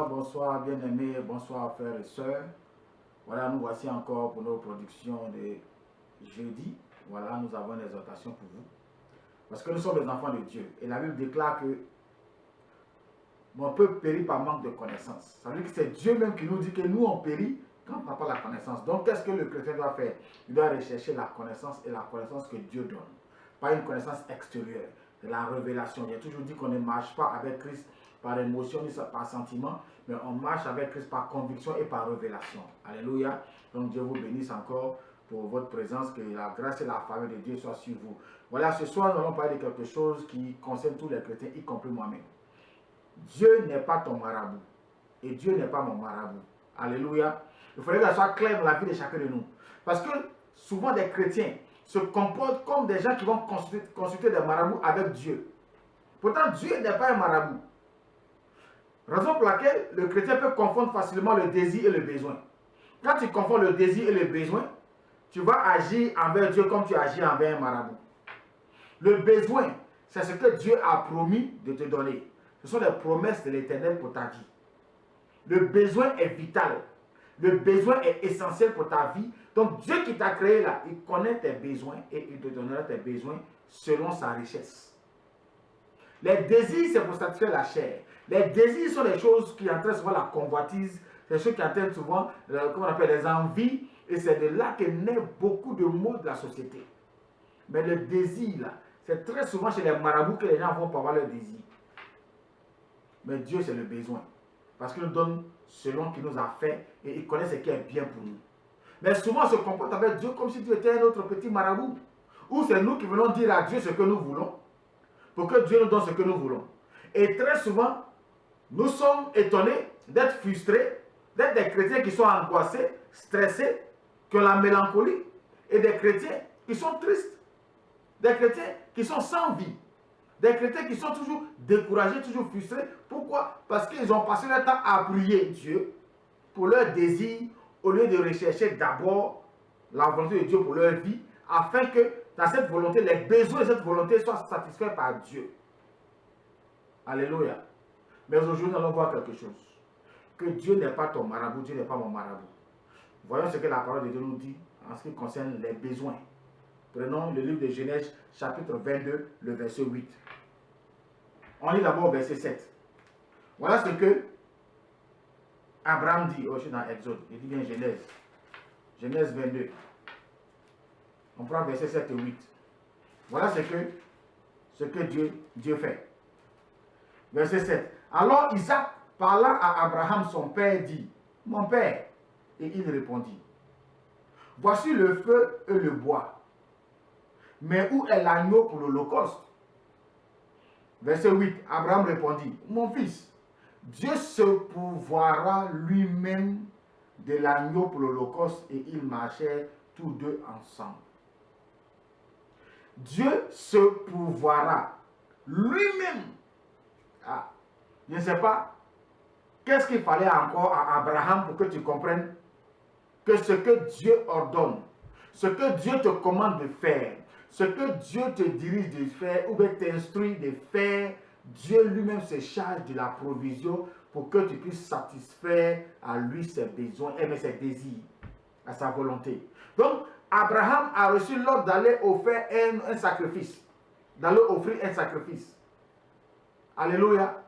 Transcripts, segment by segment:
bonsoir bien-aimés, bonsoir frères et sœurs. Voilà, nous voici encore pour nos productions de jeudi. Voilà, nous avons une exhortation pour vous. Parce que nous sommes les enfants de Dieu. Et la Bible déclare que mon peuple périt par manque de connaissance. Ça veut dire que c'est Dieu même qui nous dit que nous on périt quand on n'a pas la connaissance. Donc qu'est-ce que le chrétien doit faire? Il doit rechercher la connaissance et la connaissance que Dieu donne. Pas une connaissance extérieure, de la révélation. Il a toujours dit qu'on ne marche pas avec Christ par émotion ni par sentiment, mais on marche avec Christ par conviction et par révélation. Alléluia. Donc Dieu vous bénisse encore pour votre présence, que la grâce et la faveur de Dieu soient sur vous. Voilà, ce soir nous allons parler de quelque chose qui concerne tous les chrétiens, y compris moi-même. Dieu n'est pas ton marabout et Dieu n'est pas mon marabout. Alléluia. Il faudrait que ça soit clair dans la vie de chacun de nous. Parce que souvent des chrétiens se comportent comme des gens qui vont consulter des marabouts avec Dieu. Pourtant, Dieu n'est pas un marabout. Raison pour laquelle le chrétien peut confondre facilement le désir et le besoin. Quand tu confonds le désir et le besoin, tu vas agir envers Dieu comme tu agis envers un marabout. Le besoin, c'est ce que Dieu a promis de te donner. Ce sont les promesses de l'Éternel pour ta vie. Le besoin est vital. Le besoin est essentiel pour ta vie. Donc Dieu qui t'a créé là, il connaît tes besoins et il te donnera tes besoins selon sa richesse. Les désirs, c'est pour satisfaire la chair. Les désirs sont les choses qui entraînent souvent la convoitise. C'est des choses qui entraînent souvent, comment on appelle, les envies. Et c'est de là que naît beaucoup de maux de la société. Mais le désir là, c'est très souvent chez les marabouts que les gens vont pour avoir leur désir. Mais Dieu, c'est le besoin. Parce qu'il nous donne selon qu'il nous a fait et il connaît ce qui est bien pour nous. Mais souvent, on se comporte avec Dieu comme si Dieu était un autre petit marabout. Ou c'est nous qui venons dire à Dieu ce que nous voulons pour que Dieu nous donne ce que nous voulons. Et très souvent, nous sommes étonnés d'être frustrés, d'être des chrétiens qui sont angoissés, stressés, qui ont la mélancolie, et des chrétiens qui sont tristes, des chrétiens qui sont sans vie. Des chrétiens qui sont toujours découragés, toujours frustrés. Pourquoi? Parce qu'ils ont passé leur temps à prier Dieu pour leur désir, au lieu de rechercher d'abord la volonté de Dieu pour leur vie, afin que dans cette volonté, les besoins de cette volonté soient satisfaits par Dieu. Alléluia. Mais aujourd'hui, nous allons voir quelque chose. Que Dieu n'est pas ton marabout, Dieu n'est pas mon marabout. Voyons ce que la parole de Dieu nous dit en ce qui concerne les besoins. Prenons le livre de Genèse, chapitre 22, le verset 8. On lit d'abord le verset 7. Voilà ce que Abraham dit. Oh, je suis dans Exode. Il dit bien Genèse. Genèse 22. On prend verset 7 et 8. Voilà ce que Dieu fait. Verset 7. Alors Isaac, parlant à Abraham, son père, dit, mon père. Et il répondit, voici le feu et le bois. Mais où est l'agneau pour l'holocauste? Verset 8, Abraham répondit, mon fils, Dieu se pourvoira lui-même de l'agneau pour l'holocauste, et ils marchèrent tous deux ensemble. Dieu se pourvoira lui-même. Ah, je ne sais pas, qu'est-ce qu'il fallait encore à Abraham pour que tu comprennes que ce que Dieu ordonne, ce que Dieu te commande de faire, ce que Dieu te dirige de faire ou t'instruit de faire, Dieu lui-même se charge de la provision pour que tu puisses satisfaire à lui ses besoins, et ses désirs, à sa volonté. Donc, Abraham a reçu l'ordre d'aller offrir un sacrifice, d'aller offrir un sacrifice. Alléluia.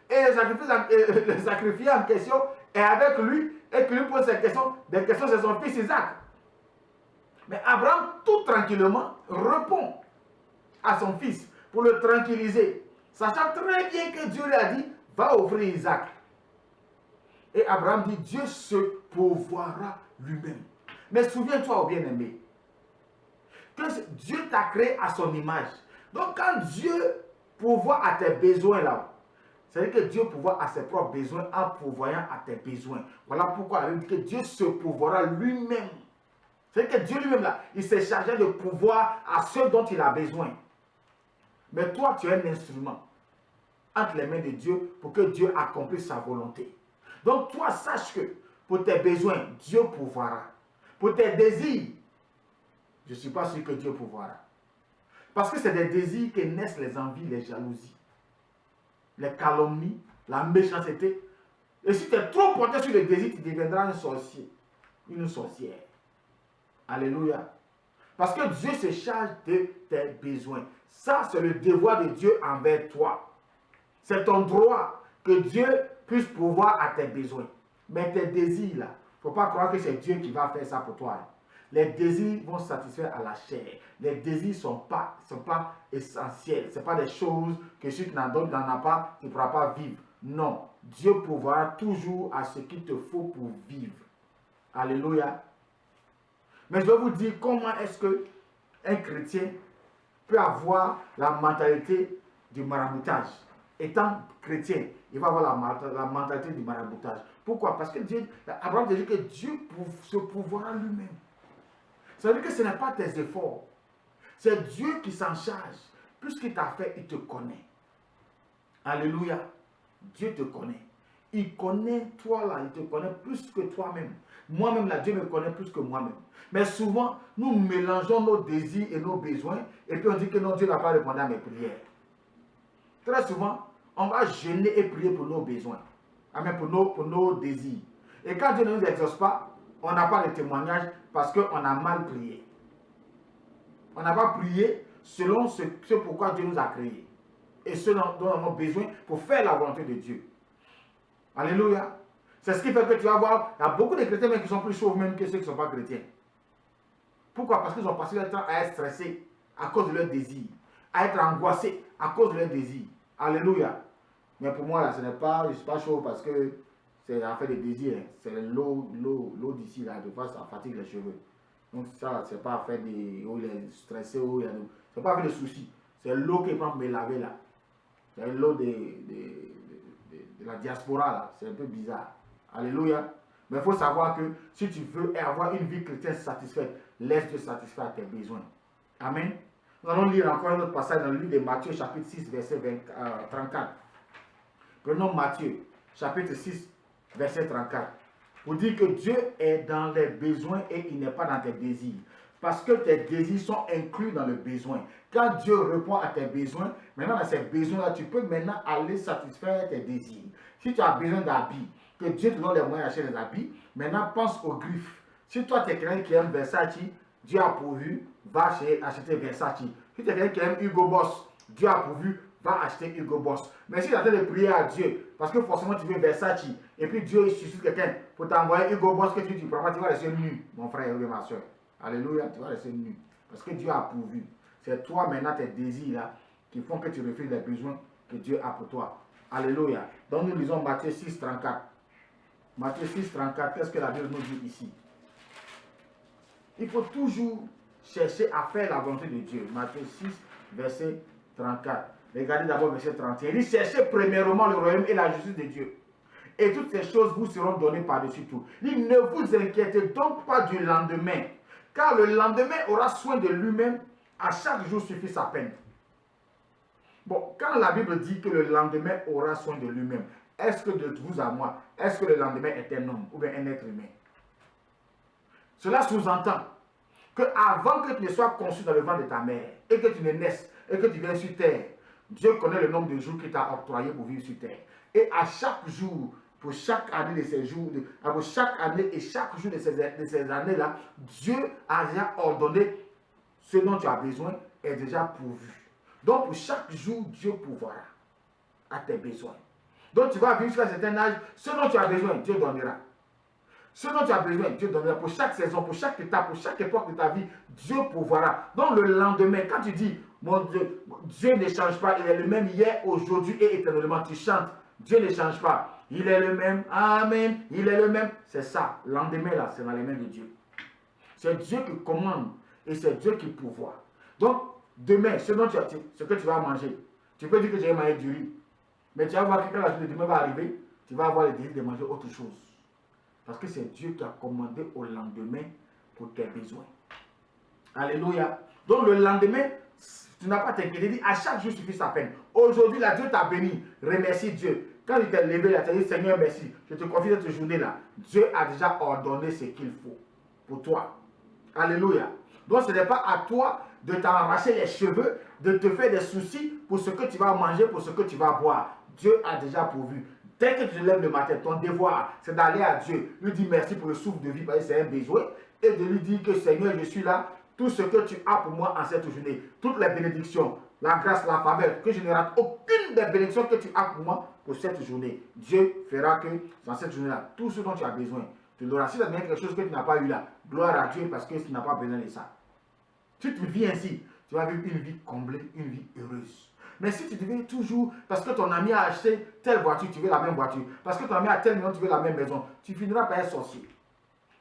Et le sacrifié en question est avec lui et qui lui pose des questions, c'est son fils Isaac. Mais Abraham, tout tranquillement, répond à son fils pour le tranquilliser, sachant très bien que Dieu lui a dit, va offrir Isaac. Et Abraham dit, Dieu se pourvoira lui-même. Mais souviens-toi, au bien-aimé, que Dieu t'a créé à son image. Donc quand Dieu pourvoit à tes besoins là, c'est-à-dire que Dieu pourvoit à ses propres besoins en pourvoyant à tes besoins. Voilà pourquoi il dit que Dieu se pourvoira lui-même. C'est-à-dire que Dieu lui-même là, il s'est chargé de pourvoir à ceux dont il a besoin. Mais toi, tu es un instrument entre les mains de Dieu pour que Dieu accomplisse sa volonté. Donc toi, sache que pour tes besoins, Dieu pourvoira. Pour tes désirs, je ne suis pas sûr que Dieu pourvoira. Parce que c'est des désirs que naissent les envies, les jalousies, les calomnies, la méchanceté. Et si tu es trop porté sur le désir, tu deviendras un sorcier, une sorcière. Alléluia. Parce que Dieu se charge de tes besoins. Ça, c'est le devoir de Dieu envers toi. C'est ton droit que Dieu puisse pourvoir à tes besoins. Mais tes désirs, là, il ne faut pas croire que c'est Dieu qui va faire ça pour toi. Les désirs vont satisfaire à la chair. Les désirs ne sont pas essentiels. Ce ne sont pas des choses que si tu n'en as pas, tu ne pourras pas vivre. Non. Dieu pourvoira toujours à ce qu'il te faut pour vivre. Alléluia. Mais je vais vous dire comment est-ce qu'un chrétien peut avoir la mentalité du maraboutage. Étant chrétien, il va avoir la mentalité du maraboutage. Pourquoi? Parce que Abraham dit que Dieu se pourvoira lui-même. Ça veut dire que ce n'est pas tes efforts. C'est Dieu qui s'en charge. Puisqu'il t'a fait, il te connaît. Alléluia. Dieu te connaît. Il connaît toi là, il te connaît plus que toi-même. Moi-même là, Dieu me connaît plus que moi-même. Mais souvent, nous mélangeons nos désirs et nos besoins et puis on dit que non, Dieu n'a pas répondu à mes prières. Très souvent, on va jeûner et prier pour nos besoins. Amen, pour nos désirs. Et quand Dieu ne nous exauce pas, on n'a pas de témoignage parce qu'on a mal prié. On n'a pas prié selon ce pourquoi Dieu nous a créés. Et ce dont nous avons besoin pour faire la volonté de Dieu. Alléluia. C'est ce qui fait que tu vas voir, il y a beaucoup de chrétiens qui sont plus chauves même que ceux qui ne sont pas chrétiens. Pourquoi? Parce qu'ils ont passé leur temps à être stressés à cause de leurs désirs, à être angoissés à cause de leurs désirs. Alléluia. Mais pour moi, là, je ne suis pas chaud parce que c'est l'affaire des désirs. C'est l'eau d'ici, là, de fois, ça fatigue les cheveux. Donc ça, c'est pas affaire de où il est stressé, où il y a c'est pas affaire de soucis. C'est l'eau qui prend me laver là. C'est l'eau de la diaspora là. C'est un peu bizarre. Alléluia. Mais il faut savoir que si tu veux avoir une vie chrétienne satisfaite, laisse Dieu satisfaire tes besoins. Amen. Nous allons lire encore un autre passage dans le livre de Matthieu, chapitre 6, verset 34. Prenons Matthieu, chapitre 6, verset 34. Pour dire que Dieu est dans les besoins et il n'est pas dans tes désirs. Parce que tes désirs sont inclus dans le besoin. Quand Dieu répond à tes besoins, maintenant dans ces besoins-là, tu peux maintenant aller satisfaire tes désirs. Si tu as besoin d'habits, que Dieu te donne les moyens d'acheter des habits, maintenant pense aux griffes. Si toi tu es quelqu'un qui aime Versace, Dieu a pourvu, va acheter Versace. Si tu es quelqu'un qui aime Hugo Boss, Dieu a pourvu, va acheter Hugo Boss. Mais si tu as de prier à Dieu, parce que forcément tu veux Versace, et puis Dieu suscite quelqu'un pour t'envoyer Hugo Boss que tu ne prends pas, tu vas rester nu, mon frère et ma soeur. Alléluia, tu vas rester nu. Parce que Dieu a pourvu. C'est toi maintenant tes désirs là qui font que tu refuses les besoins que Dieu a pour toi. Alléluia. Donc nous lisons Matthieu 6, 34. Matthieu 6, 34, qu'est-ce que la Bible nous dit ici? Il faut toujours chercher à faire la volonté de Dieu. Matthieu 6, verset 34. Regardez d'abord verset 31. Il dit, cherchez premièrement le royaume et la justice de Dieu. Et toutes ces choses vous seront données par-dessus tout. Il dit, ne vous inquiétez donc pas du lendemain, car le lendemain aura soin de lui-même. À chaque jour suffit sa peine. Bon, quand la Bible dit que le lendemain aura soin de lui-même, est-ce que de vous à moi, est-ce que le lendemain est un homme ou bien un être humain? Cela sous-entend que avant que tu ne sois conçu dans le ventre de ta mère et que tu ne naisses et que tu viennes sur terre, Dieu connaît le nombre de jours qu'il t'a octroyé pour vivre sur terre. Et à chaque jour, pour chaque année de ces jours, pour chaque année et chaque jour de ces années-là, Dieu a déjà ordonné ce dont tu as besoin est déjà pourvu. Donc pour chaque jour, Dieu pourvoira à tes besoins. Donc tu vas vivre jusqu'à un certain âge, ce dont tu as besoin, Dieu donnera. Ce dont tu as besoin, Dieu donnera. Pour chaque saison, pour chaque étape, pour chaque époque de ta vie, Dieu pourvoira. Donc le lendemain, quand tu dis, mon Dieu, Dieu ne change pas, il est le même hier, aujourd'hui et éternellement, tu chantes, Dieu ne change pas. Il est le même, amen, il est le même. C'est ça, le lendemain là, c'est dans les mains de Dieu. C'est Dieu qui commande et c'est Dieu qui pourvoit. Donc, demain, ce que tu vas manger, tu peux dire que j'ai mangé du riz. Mais tu vas voir que quand la journée de demain va arriver, tu vas avoir le désir de manger autre chose. Parce que c'est Dieu qui a commandé au lendemain pour tes besoins. Alléluia. Donc le lendemain, tu n'as pas à t'inquiéter. Dis, à chaque jour suffit sa peine. Aujourd'hui, là, Dieu t'a béni. Remercie Dieu. Quand il t'est levé, là, tu as dit, Seigneur, merci. Je te confie cette journée-là. Dieu a déjà ordonné ce qu'il faut pour toi. Alléluia. Donc ce n'est pas à toi de t'arracher les cheveux, de te faire des soucis pour ce que tu vas manger, pour ce que tu vas boire. Dieu a déjà pourvu. Dès que tu te lèves le matin, ton devoir, c'est d'aller à Dieu, lui dire merci pour le souffle de vie, parce que c'est un besoin, et de lui dire que Seigneur, je suis là, tout ce que tu as pour moi en cette journée, toutes les bénédictions, la grâce, la faveur, que je ne rate aucune des bénédictions que tu as pour moi pour cette journée. Dieu fera que dans cette journée-là, tout ce dont tu as besoin, tu l'auras. Si ça devient quelque chose que tu n'as pas eu là, gloire à Dieu parce que tu n'as pas besoin de ça. Si tu vis ainsi, tu vas vivre une vie comblée, une vie heureuse. Mais si tu deviens toujours, parce que ton ami a acheté telle voiture, tu veux la même voiture. Parce que ton ami a telle maison, tu veux la même maison. Tu finiras par être sorcier.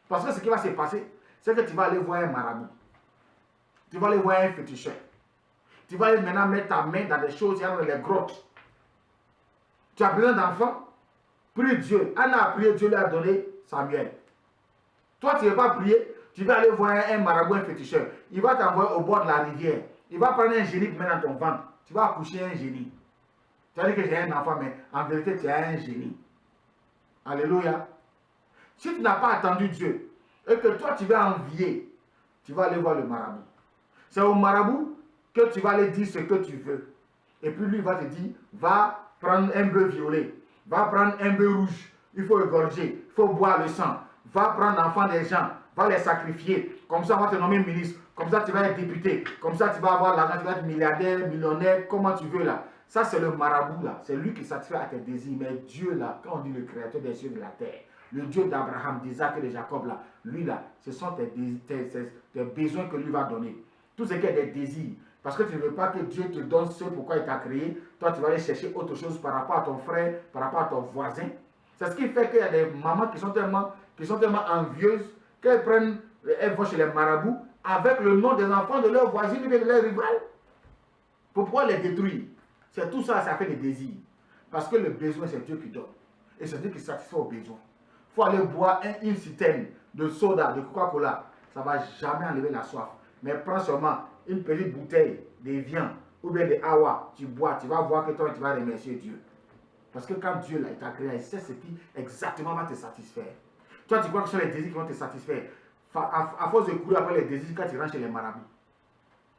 Parce que ce qui va se passer, c'est que tu vas aller voir un marabout. Tu vas aller voir un féticheur. Tu vas aller maintenant mettre ta main dans des choses, il y a dans les grottes. Tu as besoin d'enfants? Prie Dieu. Anna a prié, Dieu lui a donné Samuel. Toi, tu ne veux pas prier, tu vas aller voir un marabout, un féticheur. Il va t'envoyer au bord de la rivière. Il va prendre un génie pour mettre dans ton ventre. Tu vas accoucher un génie. Tu vas dire que j'ai un enfant, mais en vérité, tu as un génie. Alléluia. Si tu n'as pas attendu Dieu et que toi, tu vas envier, tu vas aller voir le marabout. C'est au marabout que tu vas aller dire ce que tu veux. Et puis lui va te dire, va prendre un bœuf violet, va prendre un bœuf rouge, il faut égorger, il faut boire le sang, va prendre l'enfant des gens, va les sacrifier, comme ça on va te nommer ministre, comme ça tu vas être député, comme ça tu vas avoir l'argent, tu vas être milliardaire, millionnaire, comment tu veux là. Ça c'est le marabout là, c'est lui qui satisfait à tes désirs, mais Dieu là, quand on dit le créateur des cieux et de la terre, le Dieu d'Abraham, d'Isaac et de Jacob là, lui là, ce sont tes besoins que lui va donner. Tout ce qui est des désirs. Parce que tu ne veux pas que Dieu te donne ce pourquoi il t'a créé. Toi, tu vas aller chercher autre chose par rapport à ton frère, par rapport à ton voisin. C'est ce qui fait qu'il y a des mamans qui sont tellement envieuses qu'elles vont chez les marabouts avec le nom des enfants de leurs voisines ou de leurs rivales. Pour pouvoir les détruire. C'est tout ça, ça fait des désirs. Parce que le besoin, c'est Dieu qui donne. Et c'est Dieu qui satisfait aux besoins. Il faut aller boire une citerne de soda, de Coca-Cola. Ça ne va jamais enlever la soif. Mais prends seulement une petite bouteille de viande ou bien de awa, tu bois, tu vas voir que toi tu vas remercier Dieu. Parce que quand Dieu t'a créé, il sait ce qui exactement va te satisfaire. Toi tu crois que ce sont les désirs qui vont te satisfaire. À force de courir après les désirs quand tu rentres chez les marabouts.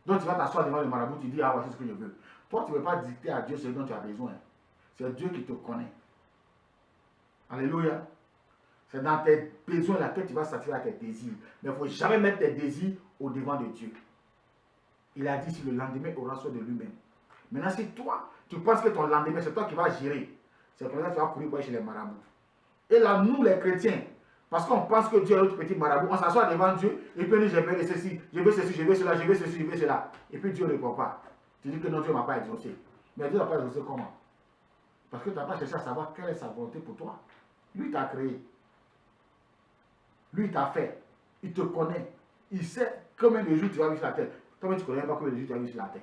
Donc tu vas t'asseoir devant le marabout, tu dis ah voici ce que je veux. Toi tu ne veux pas dicter à Dieu ce dont tu as besoin. C'est Dieu qui te connaît. Alléluia. C'est dans tes besoins là que tu vas satisfaire tes désirs. Mais il ne faut jamais mettre tes désirs au devant de Dieu. Il a dit si le lendemain aura soin de lui-même. Maintenant, si toi, tu penses que ton lendemain, c'est toi qui vas gérer, c'est comme ça que tu vas courir pour aller chez les marabouts. Et là, nous les chrétiens, parce qu'on pense que Dieu est notre petit marabout, on s'assoit devant Dieu et puis on dit je veux ceci, je veux ceci, je veux cela, je veux ceci, je veux cela. Et puis Dieu ne répond pas. Tu dis que non, Dieu ne m'a pas exaucé. Mais Dieu n'a pas exaucé comment? Parce que tu n'as pas cherché à savoir quelle est sa volonté pour toi. Lui t'a créé. Lui t'a fait. Il te connaît. Il sait combien de jours tu vas vivre sur la terre. Toi-même, tu ne connais pas combien de jours tu vas vivre sur la terre.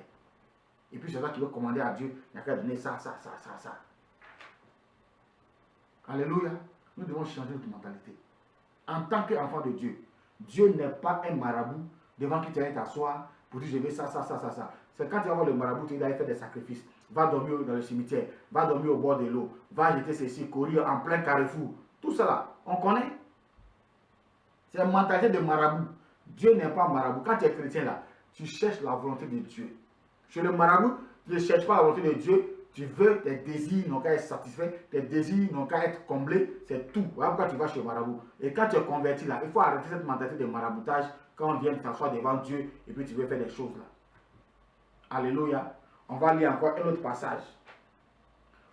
Et puis c'est toi qui veux commander à Dieu. Il n'y a qu'à donner ça. Alléluia. Nous devons changer notre mentalité. En tant qu'enfant de Dieu, Dieu n'est pas un marabout devant qui tu vas t'asseoir pour dire je veux ça. C'est quand tu vas voir le marabout, tu vas aller faire des sacrifices. Va dormir dans le cimetière, va dormir au bord de l'eau, va jeter ceci, courir en plein carrefour. Tout cela, on connaît. C'est la mentalité de marabout. Dieu n'est pas marabout. Quand tu es chrétien là, tu cherches la volonté de Dieu. Chez le marabout, tu ne cherches pas la volonté de Dieu. Tu veux, tes désirs n'ont qu'à être satisfaits, tes désirs n'ont qu'à être comblés, c'est tout. Voilà pourquoi tu vas chez le marabout. Et quand tu es converti là, il faut arrêter cette mentalité de maraboutage quand on vient t'asseoir devant Dieu et puis tu veux faire des choses là. Alléluia. On va lire encore un autre passage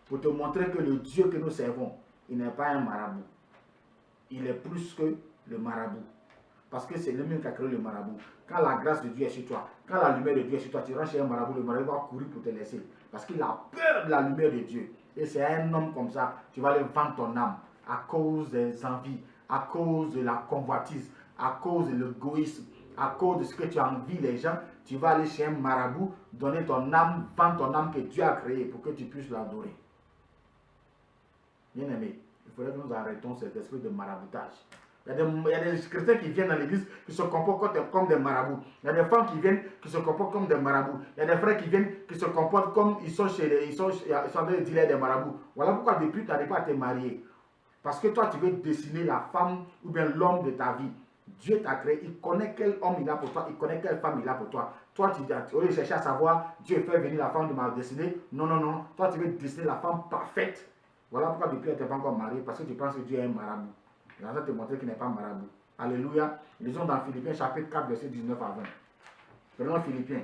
pour te montrer que le Dieu que nous servons, il n'est pas un marabout. Il est plus que le marabout. Parce que c'est lui-même qui a créé le marabout. Quand la grâce de Dieu est sur toi, quand la lumière de Dieu est sur toi, tu rentres chez un marabout, le marabout va courir pour te laisser. Parce qu'il a peur de la lumière de Dieu. Et c'est un homme comme ça, tu vas aller vendre ton âme à cause des envies, à cause de la convoitise, à cause de l'égoïsme, à cause de ce que tu envies les gens. Tu vas aller chez un marabout, donner ton âme, vendre ton âme que Dieu a créée pour que tu puisses l'adorer. Bien aimé, il faudrait que nous arrêtons cet esprit de maraboutage. Il y a des chrétiens qui viennent dans l'église qui se comportent comme des marabouts. Il y a des femmes qui viennent qui se comportent comme des marabouts. Il y a des frères qui viennent qui se comportent comme ils sont des dealers des marabouts. Voilà pourquoi depuis tu n'arrives pas à te marier. Parce que toi tu veux dessiner la femme ou bien l'homme de ta vie. Dieu t'a créé, il connaît quel homme il a pour toi, il connaît quelle femme il a pour toi. Toi tu au lieu de chercher à savoir, Dieu fait venir la femme de ma destinée. Non. Toi tu veux dessiner la femme parfaite. Voilà pourquoi depuis tu n'es pas encore marié, parce que tu penses que Dieu est un marabout. Il va te montrer qu'il n'est pas marabout. Alléluia. Lisons dans Philippiens chapitre 4, verset 19 à 20. Prenons Philippiens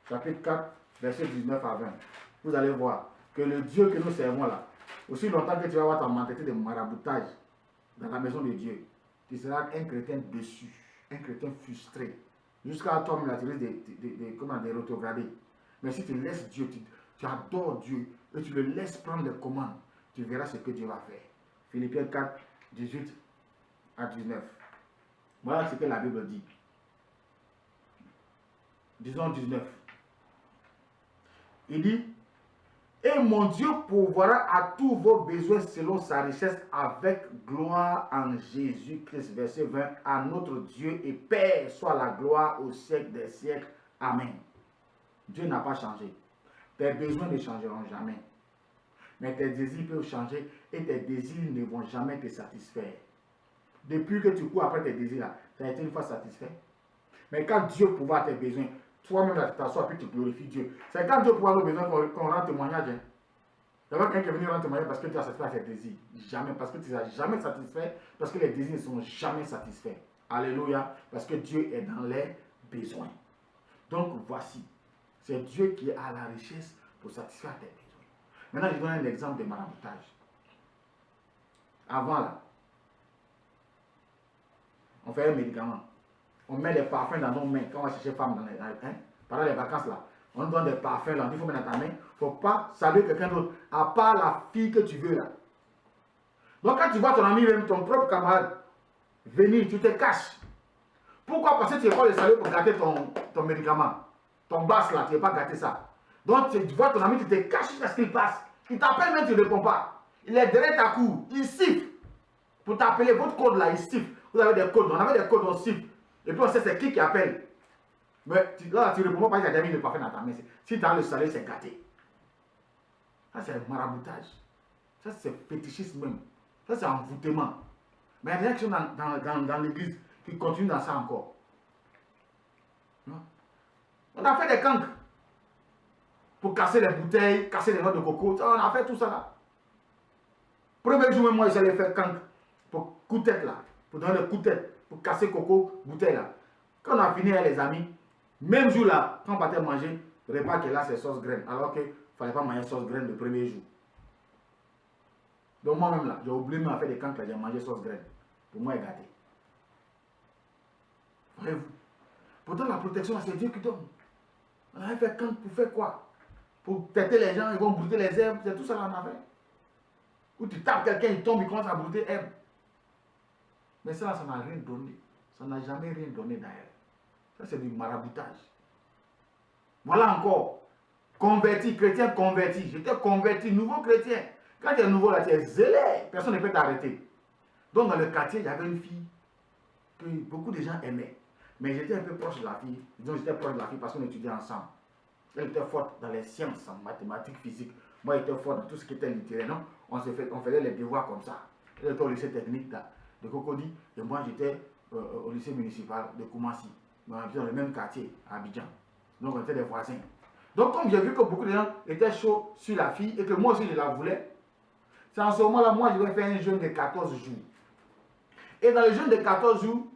chapitre 4, verset 19 à 20. Vous allez voir que le Dieu que nous servons là, aussi longtemps que tu vas avoir ta mentalité de maraboutage dans la maison de Dieu, tu seras un chrétien déçu, un chrétien frustré. Jusqu'à toi-même, là, tu risques de rétrograder. Mais si tu laisses Dieu, tu adores Dieu et tu le laisses prendre les commandes, tu verras ce que Dieu va faire. Philippiens 4, 18 à 19. Voilà ce que la Bible dit. Disons 19. Il dit, et mon Dieu pourvoira à tous vos besoins selon sa richesse avec gloire en Jésus-Christ. Verset 20. À notre Dieu et Père soit la gloire au siècle des siècles. Amen. Dieu n'a pas changé. Tes besoins ne changeront jamais. Mais tes désirs peuvent changer et tes désirs ne vont jamais te satisfaire. Depuis que tu cours après tes désirs, là, tu as été une fois satisfait. Mais quand Dieu pourvoit tes besoins, toi-même, tu t'assois et tu glorifies Dieu. C'est quand Dieu pourvoit nos besoins qu'on rend témoignage. Hein. Il y a quelqu'un qui est venu rendre témoignage parce que tu as satisfait à ses désirs. Jamais, parce que tu n'as jamais satisfait, parce que les désirs ne sont jamais satisfaits. Alléluia, parce que Dieu est dans les besoins. Donc voici, c'est Dieu qui a la richesse pour satisfaire tes besoins. Maintenant, je donne un exemple de maraboutage. Avant là, on fait un médicament. On met des parfums dans nos mains quand on va chercher femme dans les pendant les vacances là. On donne des parfums là, il faut mettre dans ta main. Il ne faut pas saluer quelqu'un d'autre, à part la fille que tu veux là. Donc quand tu vois ton ami, même ton propre camarade, venir, tu te caches. Pourquoi? Parce que tu n'es pas le saluer pour gâter ton médicament. Ton basse là, tu n'es pas gâté ça. Donc tu vois ton ami, tu te caches jusqu'à ce qu'il passe. Il t'appelle même, tu ne réponds pas. Il est derrière ta cour, il siffle. Pour t'appeler, votre code là, il siffle. Vous avez des codes, on avait des codes, on siffle. Et puis on sait c'est qui appelle. Mais là, tu ne réponds pas parce qu'il y a des mis de parfum dans ta main. Si tu as le salaire, c'est gâté. Ça, c'est un maraboutage. Ça, c'est fétichisme même. Ça, c'est envoûtement. Mais il y a des gens dans l'église qui continuent dans ça encore. Non? On a fait des cancres pour casser les bouteilles, casser les noix de coco. On a fait tout ça là. Premier jour, moi, j'allais faire cancre pour coup de tête là. Pour donner le coup de tête, pour casser coco, bouteille là. Quand on a fini avec les amis, même jour là, quand on partait manger, le repas que là c'est sauce graine. Alors qu'il ne fallait pas manger sauce graine le premier jour. Donc moi-même là, j'ai oublié de me faire des cancres là, j'ai mangé sauce graine. Pour moi, est gâté. Voyez-vous. Pourtant la protection, c'est Dieu qui donne. On avait fait cancre pour faire quoi? Pour têter les gens, ils vont brouter les herbes, c'est tout ça qu'on a fait. Ou tu tapes quelqu'un, il tombe, il commence à brouter herbe. Mais ça, ça n'a rien donné. Ça n'a jamais rien donné d'ailleurs. Ça, c'est du maraboutage. Voilà encore. Converti, chrétien converti. J'étais converti, nouveau chrétien. Quand tu es nouveau là, tu es zélé. Personne ne peut t'arrêter. Donc, dans le quartier, il y avait une fille que beaucoup de gens aimaient. Mais j'étais un peu proche de la fille. Donc, j'étais proche de la fille parce qu'on étudiait ensemble. Elle était forte dans les sciences, en mathématiques, physique. Moi, j'étais fort dans tout ce qui était littéraire. Non? On faisait les devoirs comme ça. Elle était au lycée technique de Cocody. Et moi, j'étais au lycée municipal de Koumassi. On habitait dans le même quartier, à Abidjan. Donc, on était des voisins. Donc, comme j'ai vu que beaucoup de gens étaient chauds sur la fille et que moi aussi, je la voulais, c'est en ce moment-là, moi, je vais faire un jeûne de 14 jours. Et dans le jeûne de 14 jours,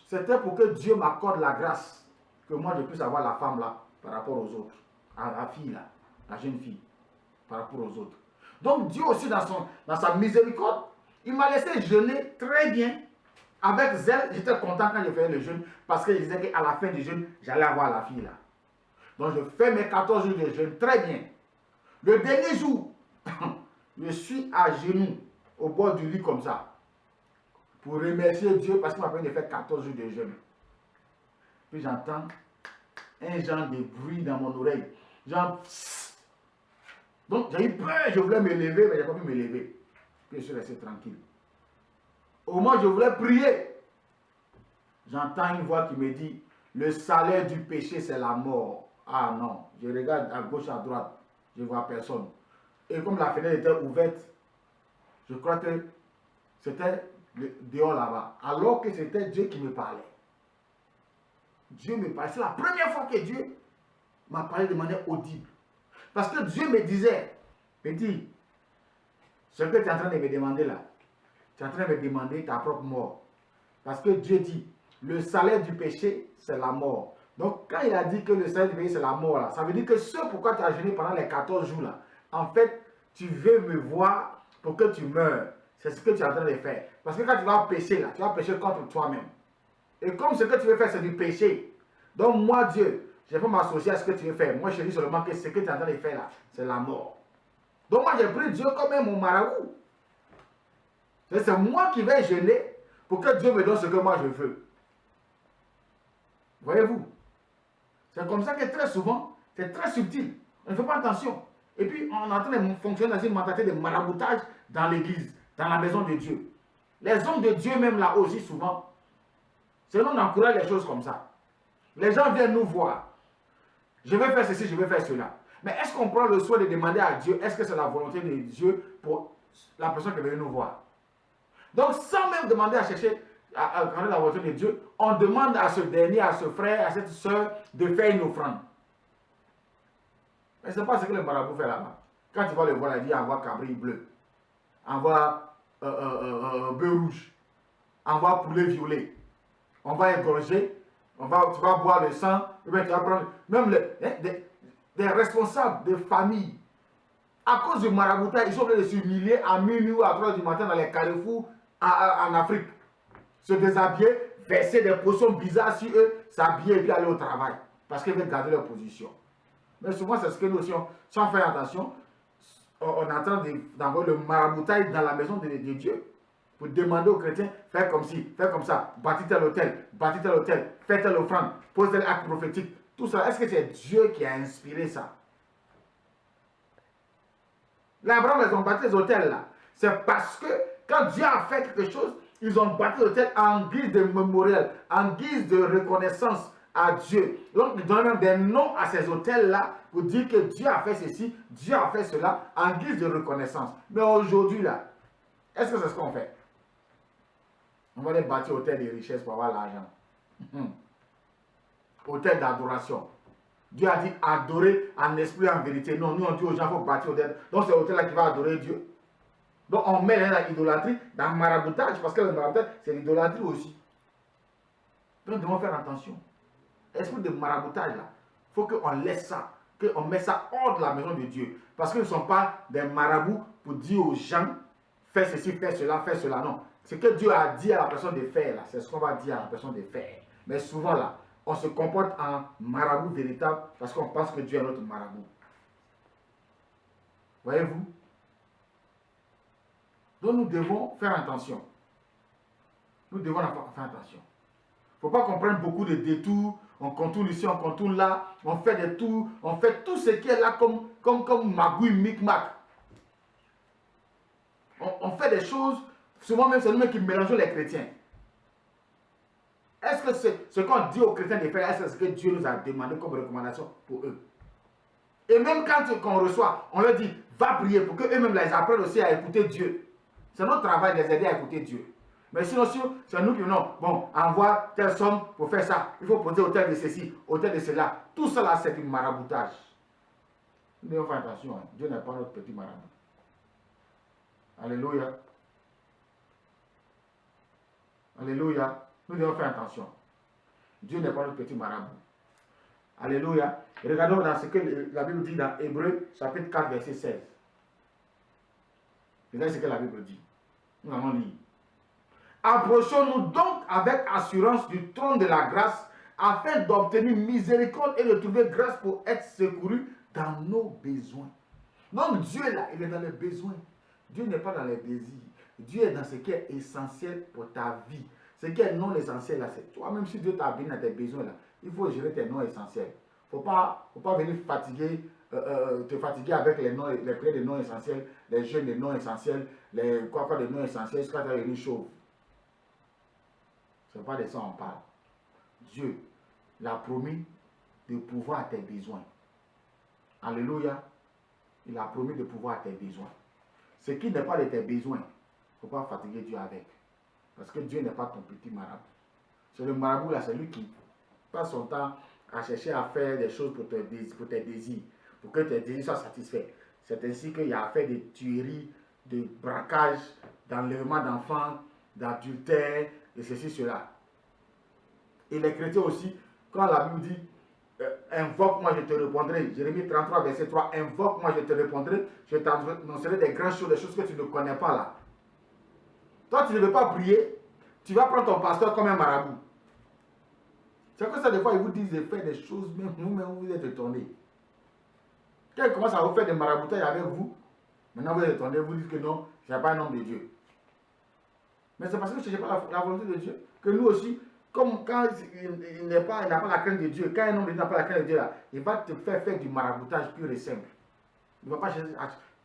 c'était pour que Dieu m'accorde la grâce que moi, je puisse avoir la femme là par rapport aux autres. À la fille là, la jeune fille, par rapport aux autres. Donc, Dieu aussi, dans sa miséricorde, il m'a laissé jeûner très bien. Avec zèle, j'étais content quand je faisais le jeûne parce que je disais qu'à la fin du jeûne, j'allais avoir la fille là. Donc je fais mes 14 jours de jeûne très bien. Le dernier jour, je suis à genoux au bord du lit comme ça pour remercier Dieu parce qu'il m'a permis de faire 14 jours de jeûne. Puis j'entends un genre de bruit dans mon oreille. Genre, psst. Donc j'ai eu peur, je voulais me lever, mais je n'ai pas pu me lever. Puis je suis resté tranquille. Au moment où je voulais prier, j'entends une voix qui me dit, le salaire du péché, c'est la mort. Ah non, je regarde à gauche, à droite, je ne vois personne. Et comme la fenêtre était ouverte, je crois que c'était dehors là-bas. Alors que c'était Dieu qui me parlait. Dieu me parlait. C'est la première fois que Dieu m'a parlé de manière audible. Parce que Dieu me disait, me dit, Ce que tu es en train de me demander là, tu es en train de me demander ta propre mort. Parce que Dieu dit, le salaire du péché, c'est la mort. Donc, quand il a dit que le salaire du péché, c'est la mort, là, ça veut dire que ce pourquoi tu as jeûné pendant les 14 jours, là, en fait, tu veux me voir pour que tu meurs. C'est ce que tu es en train de faire. Parce que quand tu vas pécher, là, tu vas pécher contre toi-même. Et comme ce que tu veux faire, c'est du péché. Donc, moi, Dieu, je ne vais pas m'associer à ce que tu veux faire. Moi, je dis seulement que ce que tu es en train de faire, là, c'est la mort. Donc, moi, j'ai pris Dieu comme mon marabout. C'est moi qui vais jeûner pour que Dieu me donne ce que moi je veux. Voyez-vous? C'est comme ça que très souvent, c'est très subtil. On ne fait pas attention. Et puis, on est en train de fonctionner dans une mentalité de maraboutage dans l'église, dans la maison de Dieu. Les hommes de Dieu, même là aussi, souvent, c'est nous on encourage les choses comme ça. Les gens viennent nous voir. Je vais faire ceci, je vais faire cela. Mais est-ce qu'on prend le soin de demander à Dieu, est-ce que c'est la volonté de Dieu pour la personne qui est venue nous voir? Donc, sans même demander à chercher à connaître la volonté de Dieu, on demande à ce dernier, à ce frère, à cette soeur de faire une offrande. Mais ce n'est pas ce que le marabout fait là-bas. Quand tu vas le voir, il dit envoie cabri bleu, envoie bœuf rouge, envoie poulet violet. On va égorger, tu vas boire le sang, et bien tu vas prendre même des responsables de famille. À cause du maraboutage, ils sont obligés de s'humilier à minuit ou à 3 h du matin dans les carrefours en Afrique. Se déshabiller, verser des potions bizarres sur eux, s'habiller et puis aller au travail. Parce qu'ils veulent garder leur position. Mais souvent, c'est ce que nous aussi, sans faire attention, on est en train d'envoyer le maraboutage dans la maison de Dieu. Pour demander aux chrétiens, fais comme ci, fais comme ça, bâtis tel hôtel, fais telle offrande, pose tel acte prophétique. Tout ça, est-ce que c'est Dieu qui a inspiré ça? Là, Abraham, ils ont bâti les hôtels là. C'est parce que quand Dieu a fait quelque chose, ils ont bâti l'hôtel en guise de mémorial, en guise de reconnaissance à Dieu. Donc, ils donnent même des noms à ces hôtels-là pour dire que Dieu a fait ceci, Dieu a fait cela, en guise de reconnaissance. Mais aujourd'hui, là, est-ce que c'est ce qu'on fait? On va aller bâtir hôtel de richesse pour avoir l'argent. Hôtel d'adoration. Dieu a dit adorer en esprit et en vérité. Non, nous on dit aux gens qu'il faut bâtir hôtel. Donc c'est l'hôtel-là qui va adorer Dieu. Donc on met dans l'idolâtrie, dans le maraboutage, parce que le maraboutage, c'est l'idolâtrie aussi. Donc nous devons faire attention. Esprit de maraboutage là, il faut qu'on laisse ça, qu'on mette ça hors de la maison de Dieu. Parce qu'ils ne sont pas des marabouts pour dire aux gens, fais ceci, fais cela, non. Ce que Dieu a dit à la personne de faire là, c'est ce qu'on va dire à la personne de faire. Mais souvent là, on se comporte en marabout véritable parce qu'on pense que Dieu est notre marabout. Voyez-vous? Donc nous devons faire attention. Nous devons faire attention. Il ne faut pas qu'on prenne beaucoup de détours, on contourne ici, on contourne là, on fait des tours, on fait tout ce qui est là comme magouille, micmac. On fait des choses, souvent même c'est nous-mêmes qui mélangeons les chrétiens. Est-ce que ce qu'on dit aux chrétiens de faire, est-ce que c'est ce que Dieu nous a demandé comme recommandation pour eux? Et même quand on reçoit, on leur dit, va prier pour qu'eux-mêmes ils apprennent aussi à écouter Dieu. C'est notre travail de les aider à écouter Dieu. Mais sinon, c'est nous qui non, bon, envoie telle somme pour faire ça. Il faut poser hôtel de ceci, hôtel de cela. Tout ça là, c'est du maraboutage. Nous devons faire attention. Hein. Dieu n'est pas notre petit marabout. Alléluia. Alléluia. Nous devons faire attention. Dieu n'est pas notre petit marabout. Alléluia. Et regardons dans ce que la Bible dit dans Hébreux, chapitre 4, verset 16. Regardez ce que la Bible dit. Nous allons lire. Approchons-nous donc avec assurance du trône de la grâce afin d'obtenir miséricorde et de trouver grâce pour être secouru dans nos besoins. Donc Dieu là, il est dans les besoins. Dieu n'est pas dans les désirs. Dieu est dans ce qui est essentiel pour ta vie. Ce qui est non essentiel là, c'est toi, même si Dieu t'a béni dans tes besoins là, il faut gérer tes non essentiels. Il ne faut pas venir te fatiguer avec les prières de non essentiels, les jeûnes de non essentiels, les quoi de non essentiels, jusqu'à devenir chauve. Ce n'est pas de ça qu'on parle. Dieu l'a promis de pouvoir à tes besoins. Alléluia. Il a promis de pouvoir à tes besoins. Ce qui n'est pas de tes besoins, il ne faut pas fatiguer Dieu avec. Parce que Dieu n'est pas ton petit marabout. C'est le marabout là, c'est lui qui passe son temps à chercher à faire des choses pour tes désirs, pour que tes désirs soient satisfaits. C'est ainsi qu'il a fait des tueries de braquage, d'enlèvement d'enfants, d'adultère, et ceci, cela. Et les chrétiens aussi, quand la Bible dit invoque-moi, je te répondrai. Jérémie 33, verset 3. Invoque-moi, je te répondrai. Je t'annoncerai des grandes choses, des choses que tu ne connais pas là. Toi, tu ne veux pas prier. Tu vas prendre ton pasteur comme un marabout. C'est que ça, des fois, ils vous disent de faire des choses, même vous-même, vous êtes étonnés. Quand ils commencent à vous faire des maraboutages avec vous, maintenant vous êtes étonnés, vous dites que non, je n'ai pas un homme de Dieu. Mais c'est parce que je ne cherche pas la volonté de Dieu. Que nous aussi, comme quand il n'a pas la crainte de Dieu, quand un homme n'a pas la crainte de Dieu, là, il va te faire du maraboutage pur et simple. Il ne va pas chercher,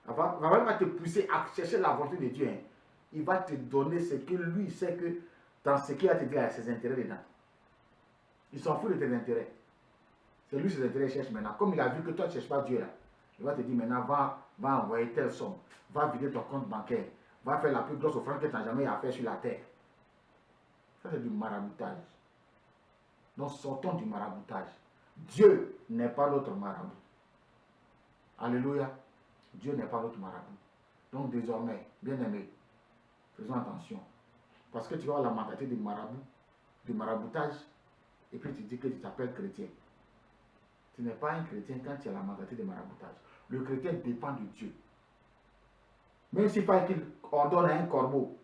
va même pas te pousser à chercher la volonté de Dieu. Hein. Il va te donner ce que lui sait que dans ce qu'il va te dire, il y a ses intérêts dedans. Il s'en fout de tes intérêts. C'est lui ses intérêts qu'il cherche maintenant. Comme il a vu que toi tu ne cherches pas Dieu là, il va te dire maintenant va envoyer telle somme, va vider ton compte bancaire, va faire la plus grosse offrande que tu n'as jamais à faire sur la terre. Ça c'est du maraboutage. Donc sortons du maraboutage. Dieu n'est pas notre marabout. Alléluia. Dieu n'est pas notre marabout. Donc désormais, bien aimé, faisons attention. Parce que tu vas avoir la mentalité du marabout, du maraboutage, et puis tu dis que tu t'appelles chrétien. Tu n'es pas un chrétien quand tu as la mentalité de maraboutage. Le chrétien dépend de Dieu. Même s'il faut qu'il ordonne à un corbeau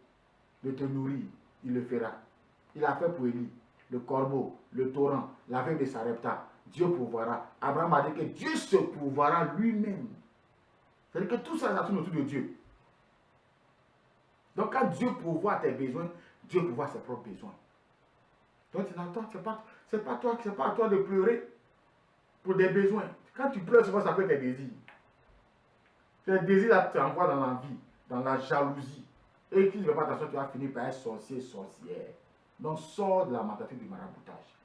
de te nourrir, il le fera. Il a fait pour Élie. Le corbeau, le torrent, la veille de Sarepta, Dieu pourvoira. Abraham a dit que Dieu se pourvoira lui-même. C'est-à-dire que tout ça tourne autour de Dieu. Donc quand Dieu pourvoit tes besoins, Dieu pourvoit ses propres besoins. Donc ce n'est pas à toi de pleurer pour des besoins. Quand tu pleures, souvent ça peut être tes désirs. Tes désirs là tu envoies dans l'envie, dans la jalousie. Et si tu ne fais pas attention, tu vas finir par être sorcier, sorcière. Donc sors de la mentalité du maraboutage.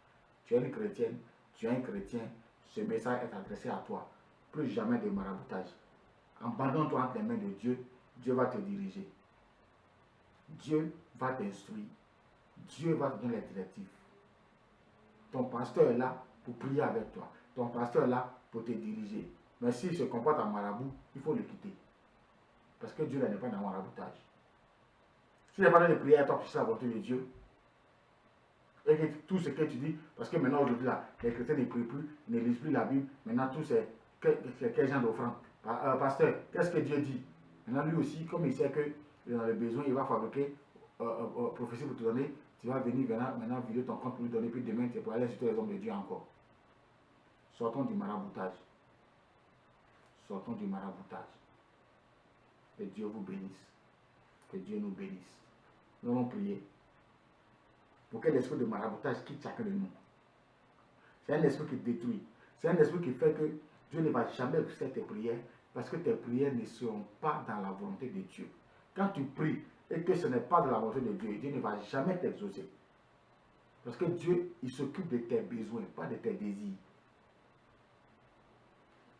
Tu es une chrétienne, tu es un chrétien, ce message est adressé à toi. Plus jamais de maraboutage. Abandonne-toi entre les mains de Dieu, Dieu va te diriger. Dieu va t'instruire. Dieu va te donner les directives. Ton pasteur est là pour prier avec toi. Ton pasteur est là pour te diriger. Mais s'il se comporte en marabout, il faut le quitter. Parce que Dieu n'est pas dans le maraboutage. Si tu n'es pas dans de prière, toi, tu sais la volonté de Dieu. Et que tout ce que tu dis, parce que maintenant aujourd'hui, là, les chrétiens ne prient plus, ne lisent plus la Bible. Maintenant, tout c'est quel genre d'offrande. Pasteur, qu'est-ce que Dieu dit? Maintenant, lui aussi, comme il sait que dans le besoin, il va fabriquer prophétie pour te donner. Tu vas venir maintenant vider ton compte pour lui donner, puis demain, tu peux aller sur les hommes de Dieu encore. Sortons du maraboutage. Sortons du maraboutage. Que Dieu vous bénisse. Que Dieu nous bénisse. Nous allons prier pour que l'esprit de maraboutage quitte chacun de nous. C'est un esprit qui détruit. C'est un esprit qui fait que Dieu ne va jamais exaucer tes prières parce que tes prières ne seront pas dans la volonté de Dieu. Quand tu pries et que ce n'est pas de la volonté de Dieu, Dieu ne va jamais t'exaucer. Parce que Dieu, il s'occupe de tes besoins, pas de tes désirs.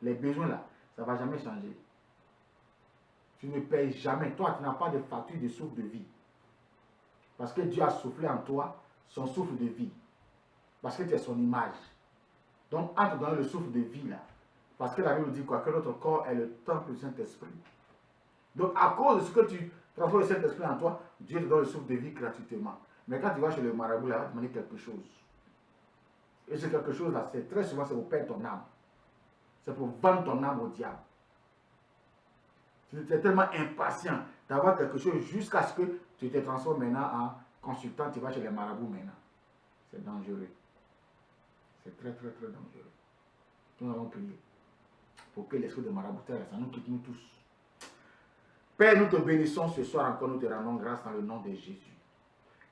Les besoins là, ça ne va jamais changer. Tu ne payes jamais. Toi, tu n'as pas de facture de souffle de vie. Parce que Dieu a soufflé en toi son souffle de vie. Parce que tu es son image. Donc, entre dans le souffle de vie là. Parce que la Bible dit quoi? Que notre corps est le temple du Saint-Esprit. Donc, à cause de ce que tu transformes le Saint-Esprit en toi, Dieu te donne le souffle de vie gratuitement. Mais quand tu vas chez le marabout, là, il va te demander quelque chose. Et ce quelque chose là, c'est très souvent, c'est pour perdre ton âme. C'est pour vendre ton âme au diable. Tu es tellement impatient d'avoir quelque chose jusqu'à ce que tu te transformes maintenant en consultant, tu vas chez les marabouts maintenant. C'est dangereux. C'est très, très, très dangereux. Nous allons prier pour que l'esprit de maraboutage, ça nous quitte nous tous. Père, nous te bénissons ce soir encore, nous te rendons grâce dans le nom de Jésus.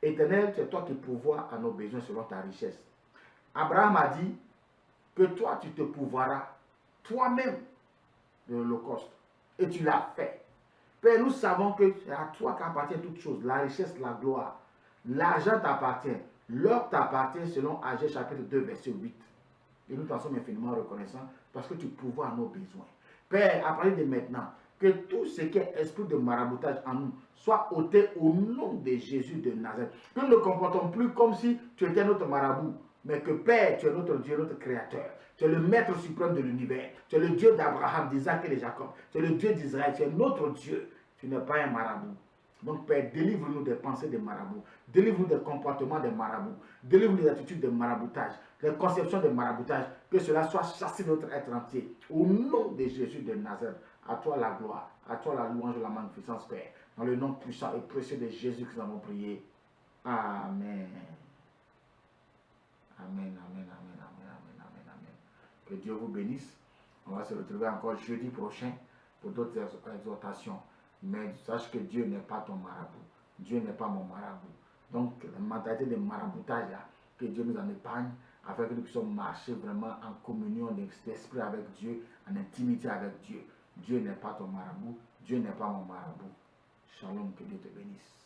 Éternel, c'est toi qui pourvois à nos besoins selon ta richesse. Abraham a dit que toi, tu te pourvoiras toi-même de l'Holocauste. Et tu l'as fait. Père, nous savons que c'est à toi qu'appartient toute chose, la richesse, la gloire. L'argent t'appartient, l'or t'appartient selon Agé chapitre 2, verset 8. Et nous t'en sommes infiniment reconnaissants parce que tu pourvois à nos besoins. Père, à partir de maintenant, que tout ce qui est esprit de maraboutage en nous soit ôté au nom de Jésus de Nazareth. Que nous ne comportons plus comme si tu étais notre marabout, mais que Père, tu es notre Dieu, notre Créateur. Tu es le Maître suprême de l'univers. Tu es le Dieu d'Abraham, d'Isaac et de Jacob. Tu es le Dieu d'Israël. Tu es notre Dieu. Tu n'es pas un marabout. Donc, Père, délivre-nous des pensées des marabouts. Délivre-nous des comportements des marabouts. Délivre-nous des attitudes de maraboutage, des conceptions de maraboutage. Que cela soit chassé de notre être entier. Au nom de Jésus de Nazareth, à toi la gloire, à toi la louange et la magnificence, Père. Dans le nom puissant et précieux de Jésus que nous avons prié. Amen. Amen, amen, amen, amen, amen, amen, amen. Que Dieu vous bénisse. On va se retrouver encore jeudi prochain pour d'autres exhortations. Mais sache que Dieu n'est pas ton marabout. Dieu n'est pas mon marabout. Donc, la mentalité de maraboutage, là, que Dieu nous en épargne, afin que nous puissions marcher vraiment en communion d'esprit avec Dieu, en intimité avec Dieu. Dieu n'est pas ton marabout. Dieu n'est pas mon marabout. Shalom, que Dieu te bénisse.